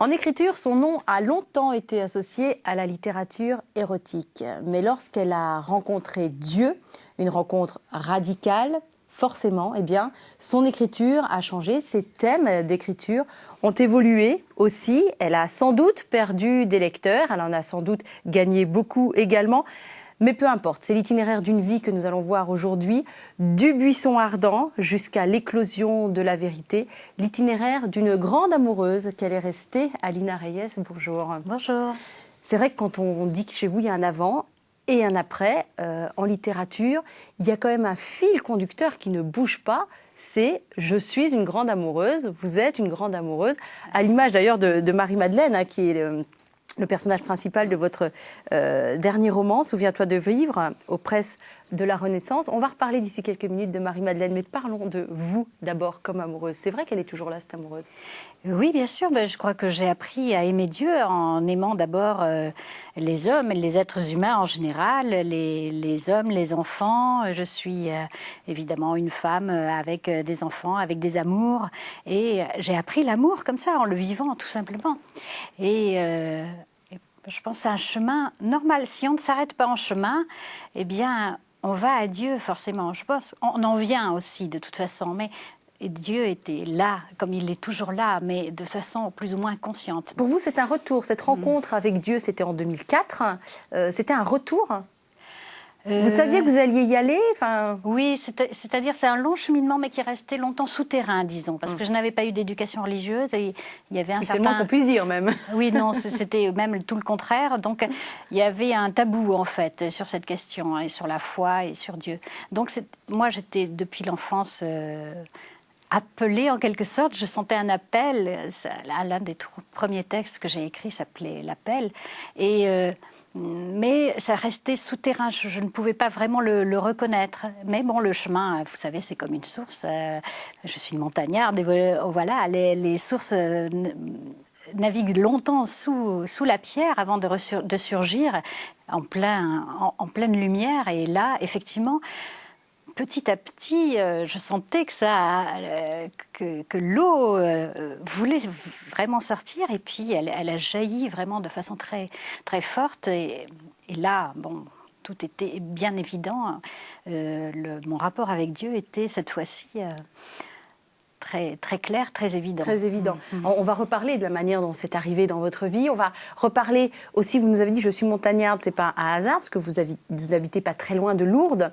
En écriture, son nom a longtemps été associé à la littérature érotique. Mais lorsqu'elle a rencontré Dieu, une rencontre radicale, forcément, son écriture a changé. Ses thèmes d'écriture ont évolué aussi. Elle a sans doute perdu des lecteurs, elle en a sans doute gagné beaucoup également. Mais peu importe, c'est l'itinéraire d'une vie que nous allons voir aujourd'hui, du buisson ardent jusqu'à l'éclosion de la vérité, l'itinéraire d'une grande amoureuse qu'elle est restée. Alina Reyes, bonjour. Bonjour. C'est vrai que quand on dit que chez vous, il y a un avant et un après, en littérature, il y a quand même un fil conducteur qui ne bouge pas. C'est « je suis une grande amoureuse », vous êtes une grande amoureuse, à l'image d'ailleurs de Marie-Madeleine, qui est le personnage principal de votre dernier roman, Souviens-toi de vivre, aux presses de la Renaissance. On va reparler d'ici quelques minutes de Marie-Madeleine, mais parlons de vous d'abord comme amoureuse. C'est vrai qu'elle est toujours là, cette amoureuse? Oui, bien sûr. Je crois que j'ai appris à aimer Dieu en aimant d'abord les hommes, les êtres humains en général, les hommes, les enfants. Je suis évidemment une femme avec des enfants, avec des amours. Et j'ai appris l'amour comme ça, en le vivant, tout simplement. Et je pense que c'est un chemin normal. Si on ne s'arrête pas en chemin, on va à Dieu forcément. Je pense qu'on en vient aussi de toute façon, mais Dieu était là, comme il est toujours là, mais de façon plus ou moins consciente. Pour vous, c'est un retour. Cette rencontre avec Dieu, c'était en 2004. C'était un retour. Vous saviez que vous alliez y aller? Oui, c'est-à-dire c'est un long cheminement, mais qui est resté longtemps souterrain, disons, parce que je n'avais pas eu d'éducation religieuse et il y avait un certain... C'est le moins qu'on puisse dire, même. Oui, non, c'était même tout le contraire. Donc, il y avait un tabou, en fait, sur cette question, et sur la foi et sur Dieu. Donc, moi, j'étais, depuis l'enfance... appelée en quelque sorte, je sentais un appel. L'un des premiers textes que j'ai écrits s'appelait L'Appel. Mais ça restait souterrain, je ne pouvais pas vraiment le reconnaître. Mais bon, le chemin, vous savez, c'est comme une source. Je suis une montagnarde, et voilà, les sources naviguent longtemps sous la pierre avant de surgir en pleine lumière. Et là, effectivement, petit à petit, je sentais que l'eau voulait vraiment sortir, et puis elle a jailli vraiment de façon très, très forte. Et là, bon, tout était bien évident. Mon rapport avec Dieu était cette fois-ci très, très clair, très évident. Très évident. On va reparler de la manière dont c'est arrivé dans votre vie. On va reparler aussi, vous nous avez dit, je suis montagnarde, c'est pas un hasard, parce que vous n'habitez pas très loin de Lourdes,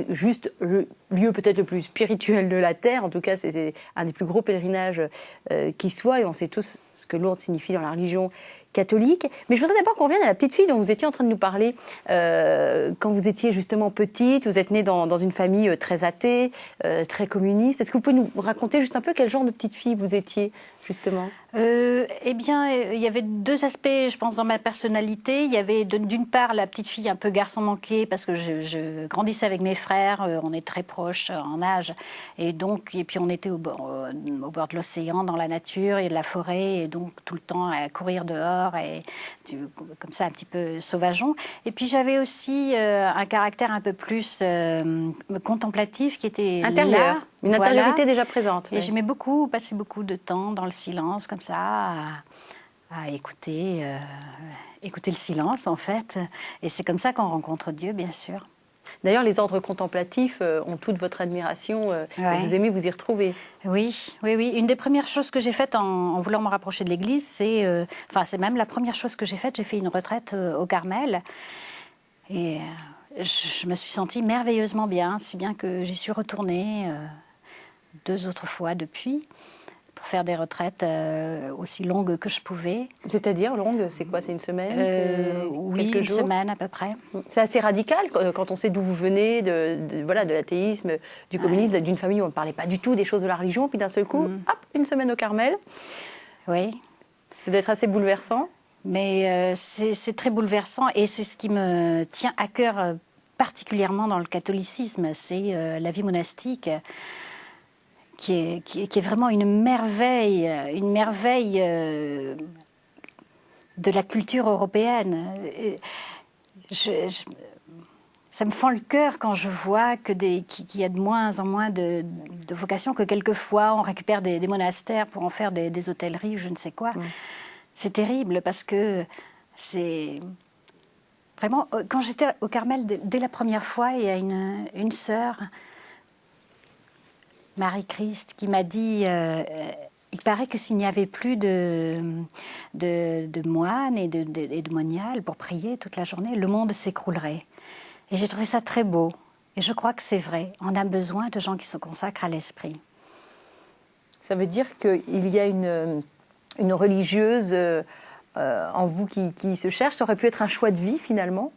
juste le lieu peut-être le plus spirituel de la Terre. En tout cas, c'est un des plus gros pèlerinages qui soit, et on sait tous ce que Lourdes signifie dans la religion catholique. Mais je voudrais d'abord qu'on revienne à la petite fille dont vous étiez en train de nous parler quand vous étiez justement petite. Vous êtes née dans une famille très athée, très communiste. Est-ce que vous pouvez nous raconter juste un peu quel genre de petite fille vous étiez, justement? Il y avait deux aspects, je pense, dans ma personnalité. Il y avait d'une part la petite fille un peu garçon manqué, parce que je grandissais avec mes frères, on est très proches en âge, et puis on était au bord de l'océan, dans la nature et de la forêt, et donc tout le temps à courir dehors, et comme ça un petit peu sauvageon. Et puis j'avais aussi un caractère un peu plus contemplatif qui était intérieur. Là. Une intériorité déjà présente. Et j'aimais passer beaucoup de temps dans le silence, comme ça, à écouter le silence, en fait. Et c'est comme ça qu'on rencontre Dieu, bien sûr. D'ailleurs, les ordres contemplatifs ont toute votre admiration. Et vous aimez vous y retrouver. Oui. Une des premières choses que j'ai faites en voulant me rapprocher de l'Église, c'est même la première chose que j'ai faite. J'ai fait une retraite au Carmel. Et je me suis sentie merveilleusement bien, si bien que j'y suis retournée 2 autres fois depuis, pour faire des retraites aussi longues que je pouvais. C'est-à-dire longue, c'est quoi? C'est une semaine? Oui, quelques jours? Semaine à peu près. C'est assez radical quand on sait d'où vous venez, de l'athéisme, du communisme, d'une famille où on ne parlait pas du tout des choses de la religion, puis d'un seul coup, hop, une semaine au Carmel. Oui. Ça doit être assez bouleversant. Mais c'est très bouleversant, et c'est ce qui me tient à cœur particulièrement dans le catholicisme, c'est la vie monastique, qui est vraiment une merveille de la culture européenne. ça me fend le cœur quand je vois qu'il y a de moins en moins de vocations, que quelquefois on récupère des monastères pour en faire des hôtelleries ou je ne sais quoi. C'est terrible parce que c'est... Vraiment, quand j'étais au Carmel, dès la première fois, il y a une sœur, Marie-Christ, qui m'a dit il paraît que s'il n'y avait plus de moines et de moniales pour prier toute la journée, le monde s'écroulerait. Et j'ai trouvé ça très beau. Et je crois que c'est vrai. On a besoin de gens qui se consacrent à l'esprit. Ça veut dire qu'il y a une religieuse en vous qui se cherche. Ça aurait pu être un choix de vie, finalement?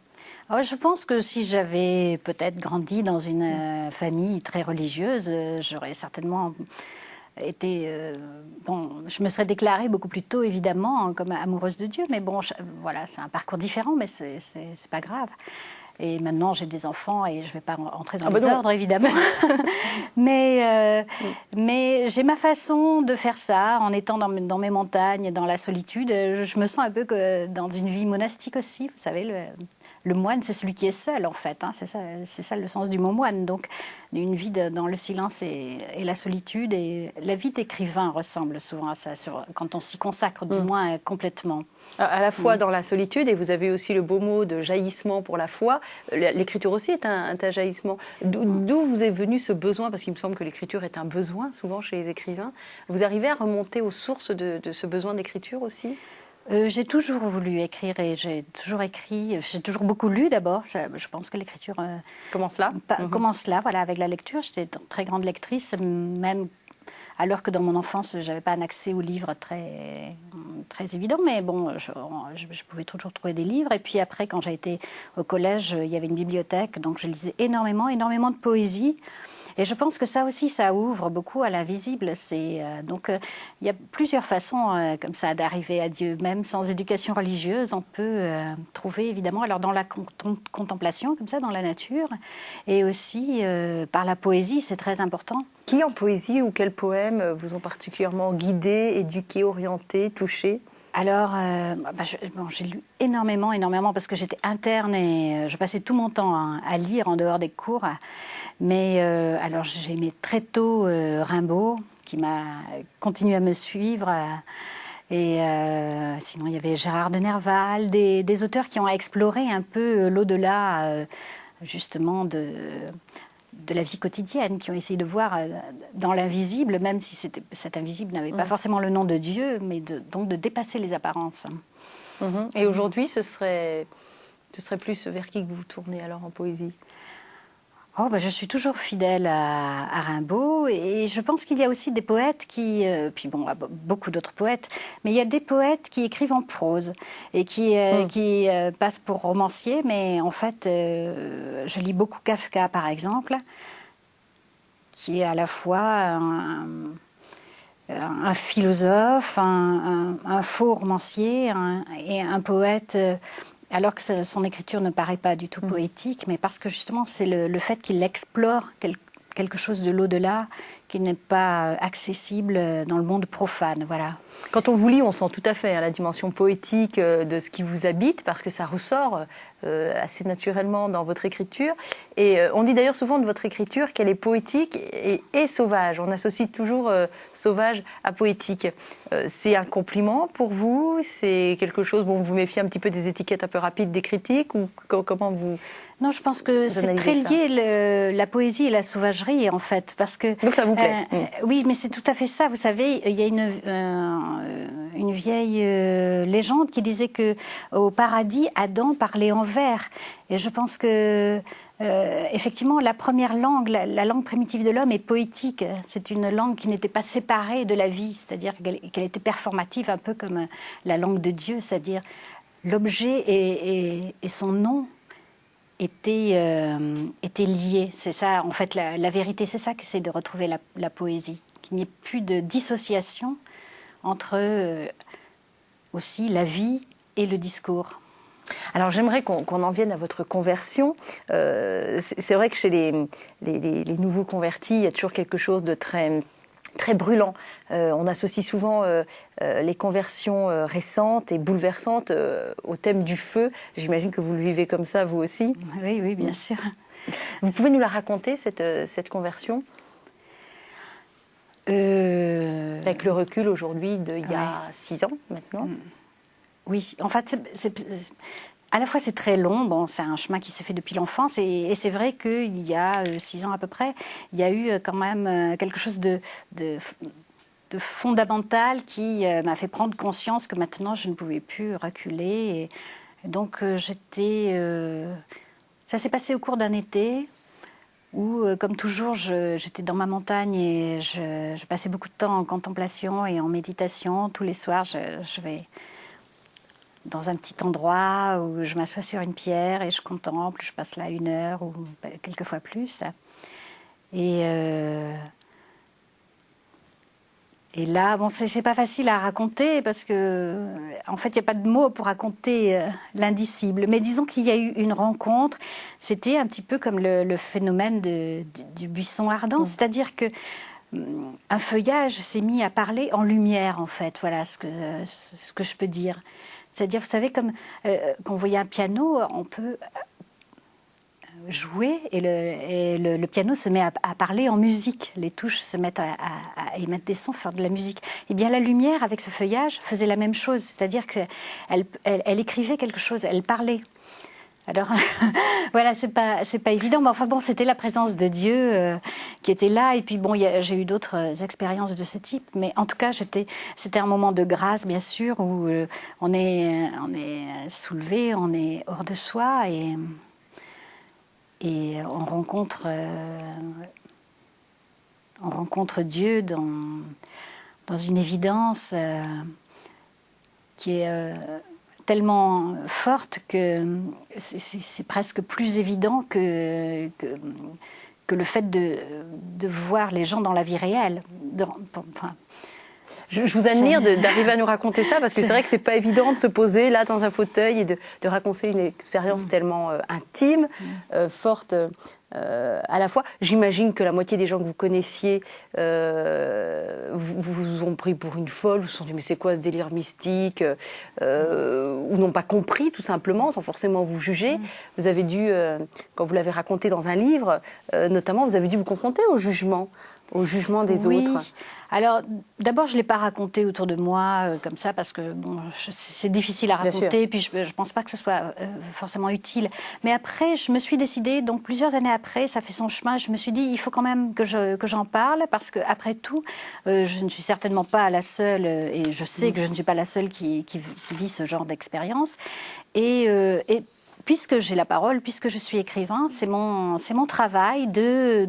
Alors, je pense que si j'avais peut-être grandi dans une famille très religieuse, j'aurais certainement été... je me serais déclarée beaucoup plus tôt, évidemment, comme amoureuse de Dieu. Mais bon, voilà, c'est un parcours différent, mais c'est pas grave. Et maintenant, j'ai des enfants et je ne vais pas entrer dans les ordres, évidemment. mais j'ai ma façon de faire ça en étant dans mes montagnes, dans la solitude. Je me sens un peu que dans une vie monastique aussi. Vous savez, le moine, c'est celui qui est seul, en fait. Hein. C'est ça le sens du mot moine. Donc, une vie dans le silence et la solitude. Et la vie d'écrivain ressemble souvent à ça, quand on s'y consacre, du moins complètement. À la fois dans la solitude, et vous avez aussi le beau mot de jaillissement pour la foi. L'écriture aussi est un jaillissement. D'où vous est venu ce besoin? Parce qu'il me semble que l'écriture est un besoin, souvent, chez les écrivains. Vous arrivez à remonter aux sources de ce besoin d'écriture aussi? J'ai toujours voulu écrire et j'ai toujours écrit. J'ai toujours beaucoup lu d'abord. Je pense que l'écriture commence là. Commence là, voilà, avec la lecture. J'étais une très grande lectrice, même alors que dans mon enfance, je n'avais pas un accès aux livres très, très évident. Mais bon, je pouvais toujours trouver des livres. Et puis après, quand j'ai été au collège, il y avait une bibliothèque, donc je lisais énormément de poésie. Et je pense que ça aussi, ça ouvre beaucoup à l'invisible. Donc, il y a plusieurs façons comme ça d'arriver à Dieu. Même sans éducation religieuse, on peut trouver évidemment, alors dans la contemplation, comme ça, dans la nature, et aussi par la poésie, c'est très important. Qui en poésie ou quels poèmes vous ont particulièrement guidé, éduqué, orienté, touché? Alors, j'ai lu énormément, parce que j'étais interne et je passais tout mon temps à lire en dehors des cours. Mais alors, j'ai aimé très tôt Rimbaud, qui m'a continué à me suivre. Et sinon, il y avait Gérard de Nerval, des auteurs qui ont exploré un peu l'au-delà, justement, de la vie quotidienne, qui ont essayé de voir dans l'invisible, même si cet invisible n'avait pas forcément le nom de Dieu, mais donc de dépasser les apparences. Et aujourd'hui, ce serait plus vers qui que vous vous tournez alors en poésie? Je suis toujours fidèle à Rimbaud et je pense qu'il y a aussi des poètes qui, beaucoup d'autres poètes, mais il y a des poètes qui écrivent en prose et qui passent pour romanciers, mais en fait, je lis beaucoup Kafka par exemple, qui est à la fois un philosophe, un faux romancier et un poète. Alors que son écriture ne paraît pas du tout poétique, mais parce que justement c'est le fait qu'il explore quelque chose de l'au-delà qui n'est pas accessible dans le monde profane. Voilà. Quand on vous lit, on sent tout à fait la dimension poétique de ce qui vous habite, parce que ça ressort assez naturellement dans votre écriture. Et on dit d'ailleurs souvent de votre écriture qu'elle est poétique et sauvage. On associe toujours sauvage à poétique. C'est un compliment pour vous? C'est quelque chose, vous vous méfiez un petit peu des étiquettes un peu rapides des critiques, ou comment vous... Non, je pense que c'est très lié, la poésie et la sauvagerie, en fait. Parce que, donc ça vous plaît? Oui, mais c'est tout à fait ça. Vous savez, il y a une vieille légende qui disait qu'au paradis, Adam parlait en vers. Et je pense que, effectivement, la première langue, la langue primitive de l'homme est poétique. C'est une langue qui n'était pas séparée de la vie, c'est-à-dire qu'elle était performative, un peu comme la langue de Dieu, c'est-à-dire l'objet et son nom étaient liés. C'est ça, en fait, la vérité, c'est ça qu'essaie de retrouver la poésie. Qu'il n'y ait plus de dissociation entre aussi la vie et le discours. Alors j'aimerais qu'on en vienne à votre conversion. C'est vrai que chez les nouveaux convertis, il y a toujours quelque chose de très très brûlant. On associe souvent les conversions récentes et bouleversantes au thème du feu. J'imagine que vous le vivez comme ça, vous aussi. Oui, oui, bien sûr. Vous pouvez nous la raconter, cette conversion avec le recul aujourd'hui d'il y a 6 ans maintenant. Oui, en fait, à la fois c'est très long, bon, c'est un chemin qui s'est fait depuis l'enfance, et c'est vrai qu'il y a 6 ans à peu près, il y a eu quand même quelque chose de fondamental qui m'a fait prendre conscience que maintenant je ne pouvais plus reculer. Et donc ça s'est passé au cours d'un été où, comme toujours, j'étais dans ma montagne et je passais beaucoup de temps en contemplation et en méditation. Tous les soirs, je vais dans un petit endroit où je m'assois sur une pierre et je contemple. Je passe là 1 heure ou quelquefois plus. Et là, bon, c'est pas facile à raconter parce que, en fait, il n'y a pas de mots pour raconter l'indicible. Mais disons qu'il y a eu une rencontre. C'était un petit peu comme le phénomène du buisson ardent, c'est-à-dire que un feuillage s'est mis à parler en lumière, en fait. Voilà ce que je peux dire. C'est-à-dire, vous savez, comme quand on voyait un piano, on peut jouer et le piano se met à parler en musique. Les touches se mettent à émettre des sons, faire de la musique. Et bien la lumière, avec ce feuillage, faisait la même chose. C'est-à-dire qu'elle écrivait quelque chose, elle parlait. Alors, voilà, c'est pas évident, mais enfin bon, c'était la présence de Dieu qui était là. Et puis bon, j'ai eu d'autres expériences de ce type, mais en tout cas, c'était un moment de grâce, bien sûr, où on est soulevé, on est hors de soi et on rencontre Dieu dans une évidence qui est tellement forte que c'est presque plus évident que le fait de voir les gens dans la vie réelle. Je vous admire d'arriver à nous raconter ça, parce que c'est vrai que c'est pas évident de se poser là dans un fauteuil et de raconter une expérience tellement intime, forte à la fois. J'imagine que la moitié des gens que vous connaissiez vous ont pris pour une folle, vous se sont dit mais c'est quoi ce délire mystique, ou n'ont pas compris tout simplement, sans forcément vous juger. Vous avez dû, quand vous l'avez raconté dans un livre, notamment, vous avez dû vous confronter au jugement des autres. Alors, d'abord, je ne l'ai pas raconté autour de moi comme ça parce que bon, c'est difficile à raconter, puis je ne pense pas que ce soit forcément utile. Mais après, je me suis décidée, donc plusieurs années après, ça fait son chemin, je me suis dit, il faut quand même que j'en parle parce qu'après tout, je ne suis certainement pas la seule, et je sais que je ne suis pas la seule qui vit ce genre d'expérience. Et puisque j'ai la parole, puisque je suis écrivain, c'est mon travail de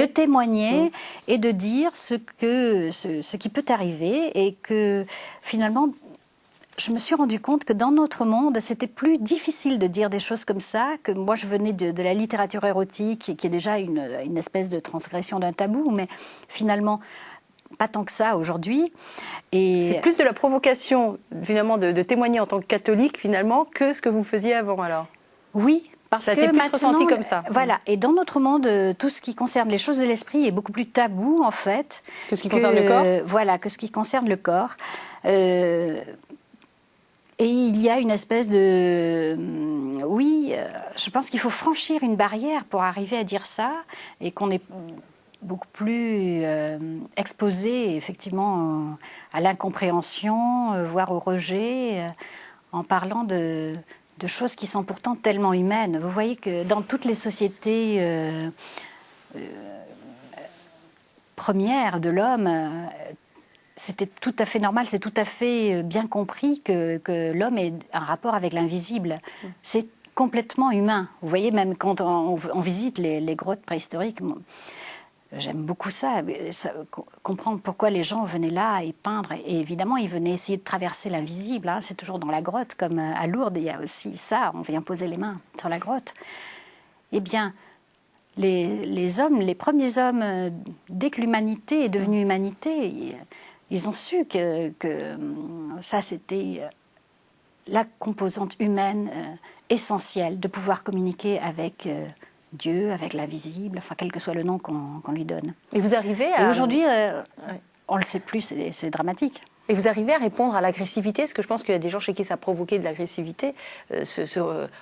témoigner et de dire ce qui peut arriver, et que finalement, je me suis rendu compte que dans notre monde, c'était plus difficile de dire des choses comme ça, que moi je venais de la littérature érotique, qui est déjà une espèce de transgression d'un tabou, mais finalement pas tant que ça aujourd'hui. C'est plus de la provocation, finalement, de témoigner en tant que catholique, finalement, que ce que vous faisiez avant, alors. Oui, parce ça a que été plus maintenant, ressenti comme ça. Voilà. Et dans notre monde, tout ce qui concerne les choses de l'esprit est beaucoup plus tabou, en fait. Que ce qui concerne le corps. Voilà, que ce qui concerne le corps. Et il y a une espèce de... je pense qu'il faut franchir une barrière pour arriver à dire ça, et qu'on est beaucoup plus exposé, effectivement, à l'incompréhension, voire au rejet, en parlant de choses qui sont pourtant tellement humaines. Vous voyez que dans toutes les sociétés premières de l'homme, c'était tout à fait normal, c'est tout à fait bien compris que l'homme ait un rapport avec l'invisible. C'est complètement humain. Vous voyez, même quand on visite les grottes préhistoriques, j'aime beaucoup ça, comprendre pourquoi les gens venaient là et peindre. Et évidemment, ils venaient essayer de traverser l'invisible. Hein. C'est toujours dans la grotte, comme à Lourdes, il y a aussi ça. On vient poser les mains sur la grotte. Eh bien, les hommes, les premiers hommes, dès que l'humanité est devenue humanité, ils ont su que ça, c'était la composante humaine essentielle, de pouvoir communiquer avec Dieu, avec l'invisible, enfin quel que soit le nom qu'on lui donne. Et vous arrivez Et aujourd'hui, on le sait plus, c'est dramatique. Et vous arrivez à répondre à l'agressivité, parce que je pense qu'il y a des gens chez qui ça a provoqué de l'agressivité,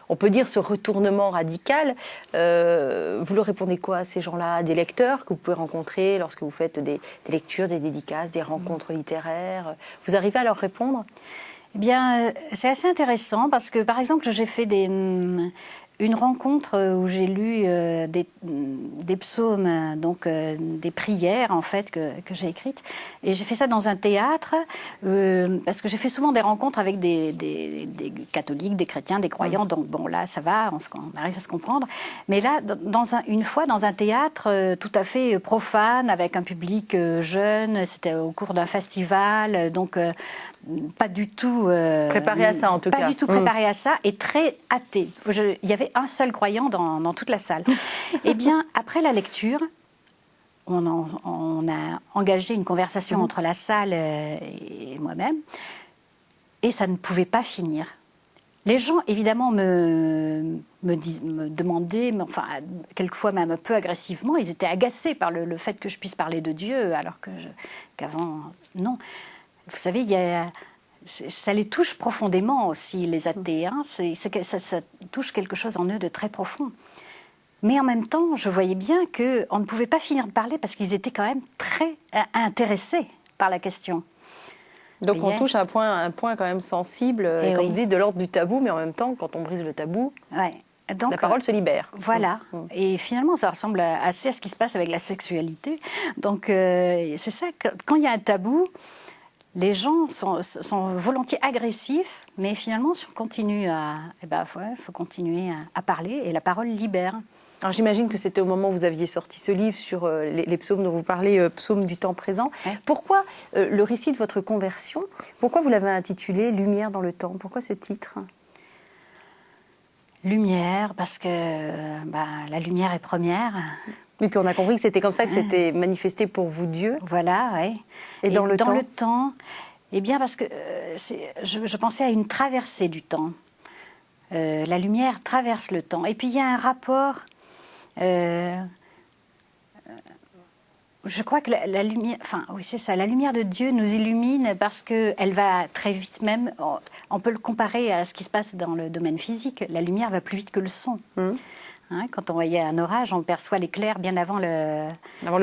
on peut dire ce retournement radical. Vous leur répondez quoi à ces gens-là? Des lecteurs que vous pouvez rencontrer lorsque vous faites des lectures, des dédicaces, des rencontres littéraires? Vous arrivez à leur répondre? Eh bien, c'est assez intéressant parce que, par exemple, j'ai fait une rencontre où j'ai lu des psaumes, donc des prières en fait que j'ai écrites, et j'ai fait ça dans un théâtre parce que j'ai fait souvent des rencontres avec des catholiques, des chrétiens, des croyants. Donc bon, là ça va, on arrive à se comprendre. Mais là, une fois dans un théâtre tout à fait profane avec un public jeune, c'était au cours d'un festival, donc pas du tout préparé à ça en tout cas. Pas du tout préparé à ça et très athée. Il y avait un seul croyant dans toute la salle. Eh bien, après la lecture, on a engagé une conversation entre la salle et moi-même, et ça ne pouvait pas finir. Les gens, évidemment, me demandaient, enfin, quelquefois même un peu agressivement, ils étaient agacés par le fait que je puisse parler de Dieu, alors qu'avant, non. Vous savez, ça les touche profondément aussi, les athées. Hein. Ça touche quelque chose en eux de très profond. Mais en même temps, je voyais bien qu'on ne pouvait pas finir de parler parce qu'ils étaient quand même très intéressés par la question. Donc on touche un point quand même sensible, comme vous dites, de l'ordre du tabou, mais en même temps, quand on brise le tabou, donc, la parole se libère. Voilà. Et finalement, ça ressemble assez à ce qui se passe avec la sexualité. Donc c'est ça, quand il y a un tabou, les gens sont volontiers agressifs, mais finalement, si on continue faut continuer à parler, et la parole libère. Alors j'imagine que c'était au moment où vous aviez sorti ce livre sur les psaumes dont vous parlez, psaumes du temps présent. Ouais. Pourquoi le récit de votre conversion, pourquoi vous l'avez intitulé « Lumière dans le temps » ? Pourquoi ce titre ? Lumière, parce que la lumière est première. Et puis on a compris que c'était comme ça que c'était manifesté pour vous Dieu. Voilà, oui. Et dans le temps, eh bien parce que je pensais à une traversée du temps. La lumière traverse le temps. Et puis il y a un rapport. Je crois que la lumière, c'est ça, la lumière de Dieu nous illumine parce qu'elle va très vite même. On peut le comparer à ce qui se passe dans le domaine physique. La lumière va plus vite que le son. Hein, quand on voyait un orage, on perçoit l'éclair bien avant le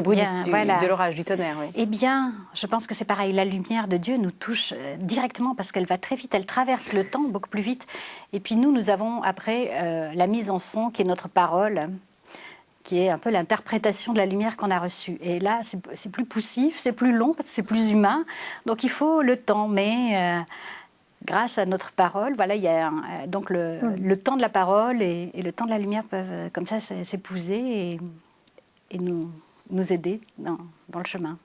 bruit de l'orage, du tonnerre. Oui. Eh bien, je pense que c'est pareil. La lumière de Dieu nous touche directement parce qu'elle va très vite, elle traverse le temps beaucoup plus vite. Et puis nous avons après la mise en son qui est notre parole, qui est un peu l'interprétation de la lumière qu'on a reçue. Et là, c'est plus poussif, c'est plus long, c'est plus humain. Donc il faut le temps, mais grâce à notre parole, voilà, il y a donc le temps de la parole et le temps de la lumière peuvent comme ça s'épouser et nous aider dans le chemin.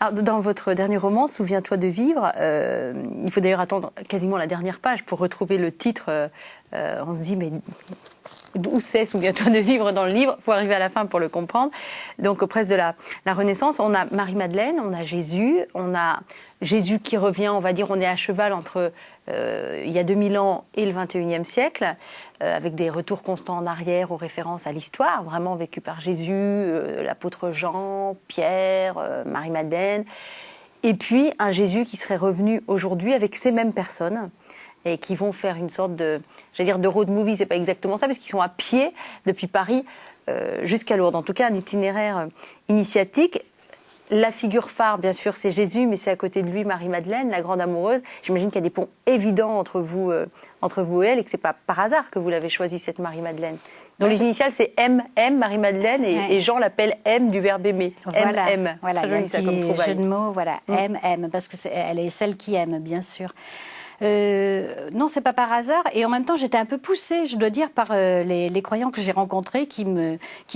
Alors, dans votre dernier roman, Souviens-toi de vivre, il faut d'ailleurs attendre quasiment la dernière page pour retrouver le titre. On se dit, mais où c'est Souviens-toi de vivre dans le livre? Il faut arriver à la fin pour le comprendre. Donc, aux presses de la Renaissance, on a Marie-Madeleine, on a Jésus qui revient, on va dire, on est à cheval entre il y a 2000 ans et le 21e siècle, avec des retours constants en arrière aux références à l'histoire, vraiment vécue par Jésus, l'apôtre Jean, Pierre, Marie-Madeleine, et puis un Jésus qui serait revenu aujourd'hui avec ces mêmes personnes, et qui vont faire une sorte de road movie, c'est pas exactement ça, parce qu'ils sont à pied depuis Paris jusqu'à Lourdes. En tout cas, un itinéraire initiatique. La figure phare, bien sûr, c'est Jésus, mais c'est à côté de lui Marie-Madeleine, la grande amoureuse. J'imagine qu'il y a des ponts évidents entre vous et elle, et que c'est pas par hasard que vous l'avez choisi, cette Marie-Madeleine. Donc les initiales, c'est M, Marie-Madeleine, et Jean l'appelle M du verbe aimer. Voilà, M. Voilà, très joli, ça, comme trouvaille. Jeu de mots, voilà, M, parce que elle est celle qui aime, bien sûr. Non, c'est pas par hasard. Et en même temps, j'étais un peu poussée, je dois dire, par les croyants que j'ai rencontrés qui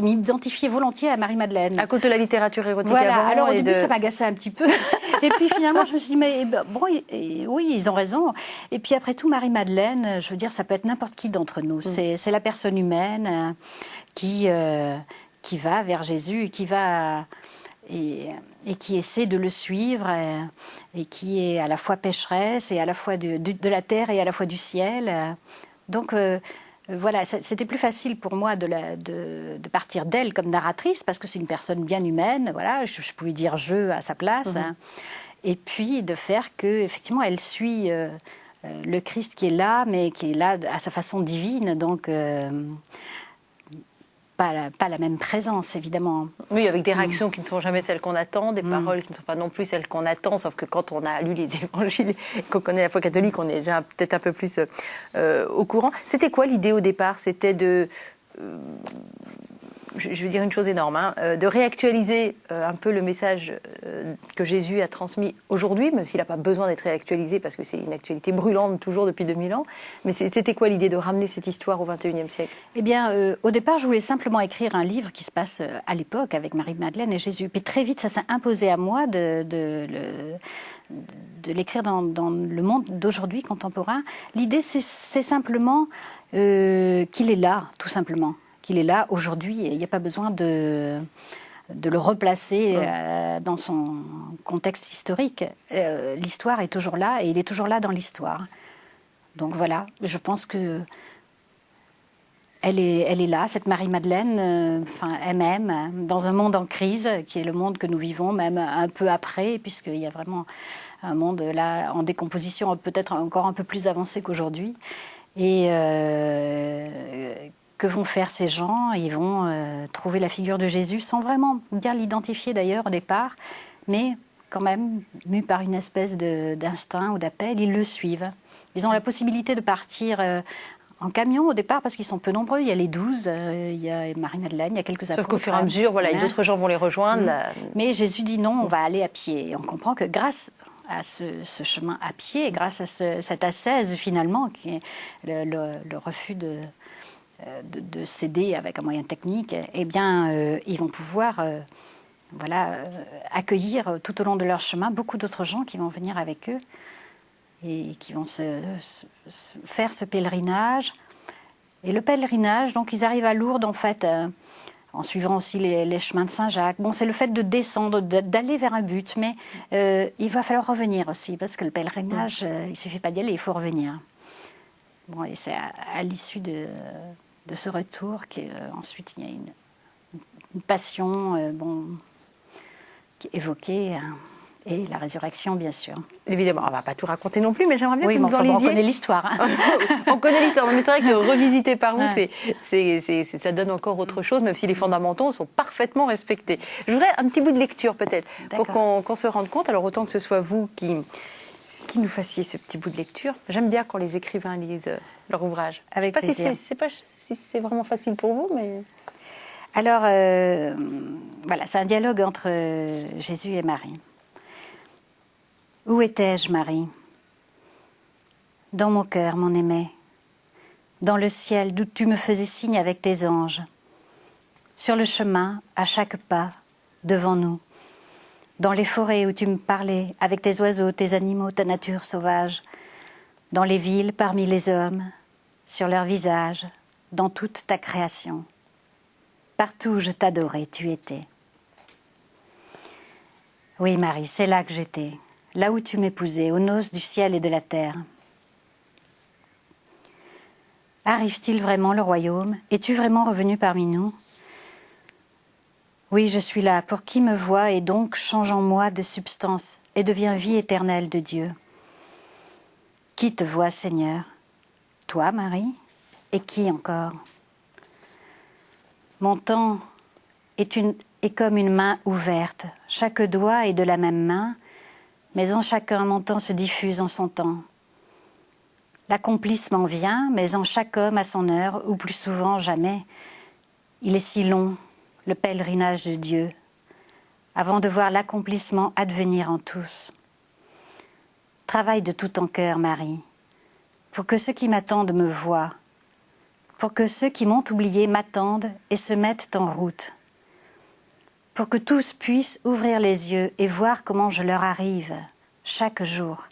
m'identifiaient volontiers à Marie-Madeleine. À cause de la littérature érotique voilà. avant. Alors au début, ça m'agaçait un petit peu. Et puis finalement, je me suis dit, mais bon, oui, ils ont raison. Et puis après tout, Marie-Madeleine, je veux dire, ça peut être n'importe qui d'entre nous. C'est la personne humaine qui va vers Jésus et qui va... Et qui essaie de le suivre et qui est à la fois pécheresse et à la fois de la terre et à la fois du ciel. Donc voilà, c'était plus facile pour moi de partir d'elle comme narratrice, parce que c'est une personne bien humaine, voilà, je pouvais dire je à sa place, hein, et puis de faire que, effectivement, elle suit le Christ qui est là, mais qui est là à sa façon divine, donc pas la même présence, évidemment. Oui, avec des réactions qui ne sont jamais celles qu'on attend, des paroles qui ne sont pas non plus celles qu'on attend, sauf que quand on a lu les évangiles, qu'on connaît la foi catholique, on est déjà peut-être un peu plus au courant. C'était quoi l'idée au départ? C'était de... je vais dire une chose énorme, hein, de réactualiser un peu le message que Jésus a transmis aujourd'hui, même s'il n'a pas besoin d'être réactualisé parce que c'est une actualité brûlante toujours depuis 2000 ans. Mais c'était quoi l'idée de ramener cette histoire au XXIe siècle? Eh bien, au départ, je voulais simplement écrire un livre qui se passe à l'époque avec Marie-Madeleine et Jésus. Puis très vite, ça s'est imposé à moi de l'écrire dans le monde d'aujourd'hui contemporain. L'idée, c'est simplement qu'il est là, tout simplement. Qu'il est là aujourd'hui, il n'y a pas besoin de le replacer dans son contexte historique. L'histoire est toujours là et il est toujours là dans l'histoire. Donc voilà, je pense que elle est là, cette Marie-Madeleine, elle-même, dans un monde en crise, qui est le monde que nous vivons, même un peu après, puisqu'il y a vraiment un monde là en décomposition, peut-être encore un peu plus avancé qu'aujourd'hui. Et que vont faire ces gens? Ils vont trouver la figure de Jésus sans vraiment bien l'identifier d'ailleurs au départ, mais quand même, mus par une espèce d'instinct ou d'appel, ils le suivent. Ils ont la possibilité de partir en camion au départ parce qu'ils sont peu nombreux. Il y a les 12, il y a Marie-Madeleine, il y a quelques apôtres. Sauf qu'au fur et à mesure, voilà, et d'autres gens vont les rejoindre. Mais Jésus dit non, on va aller à pied. Et on comprend que grâce à ce chemin à pied, grâce à cette ascèse finalement, qui est le refus de céder avec un moyen technique, eh bien, ils vont pouvoir accueillir tout au long de leur chemin beaucoup d'autres gens qui vont venir avec eux et qui vont faire ce pèlerinage. Et le pèlerinage, donc ils arrivent à Lourdes en fait, en suivant aussi les chemins de Saint-Jacques. Bon, c'est le fait de descendre, d'aller vers un but, mais il va falloir revenir aussi, parce que le pèlerinage, il ne suffit pas d'y aller, il faut revenir. Bon, et c'est à l'issue de ce retour qu'ensuite il y a une passion qui est évoquée, et la résurrection, bien sûr. Évidemment, on ne va pas tout raconter non plus, mais j'aimerais bien que vous en lisiez. On connaît l'histoire. Hein. On connaît l'histoire, mais c'est vrai que revisiter par vous, ça donne encore autre chose, même si les fondamentaux sont parfaitement respectés. Je voudrais un petit bout de lecture peut-être, pour qu'on se rende compte, alors autant que ce soit vous qui nous fassiez ce petit bout de lecture. J'aime bien quand les écrivains lisent leur ouvrage. Avec plaisir. Si c'est vraiment facile pour vous, mais... Alors, voilà, c'est un dialogue entre Jésus et Marie. Où étais-je, Marie? Dans mon cœur, mon aimé, dans le ciel d'où tu me faisais signe avec tes anges, sur le chemin, à chaque pas, devant nous, dans les forêts où tu me parlais avec tes oiseaux, tes animaux, ta nature sauvage, dans les villes, parmi les hommes, sur leurs visages, dans toute ta création. Partout où je t'adorais, tu étais. Oui, Marie, c'est là que j'étais. Là où tu m'épousais, aux noces du ciel et de la terre. Arrive-t-il vraiment le royaume? Es-tu vraiment revenu parmi nous? Oui, je suis là, pour qui me voit et donc change en moi de substance et devient vie éternelle de Dieu. Qui te voit, Seigneur? Toi, Marie? Et qui encore? Mon temps est comme une main ouverte. Chaque doigt est de la même main, mais en chacun mon temps se diffuse en son temps. L'accomplissement vient, mais en chaque homme à son heure, ou plus souvent jamais. Il est si long, le pèlerinage de Dieu, avant de voir l'accomplissement advenir en tous. Travaille de tout ton cœur, Marie, pour que ceux qui m'attendent me voient, pour que ceux qui m'ont oublié m'attendent et se mettent en route, pour que tous puissent ouvrir les yeux et voir comment je leur arrive chaque jour.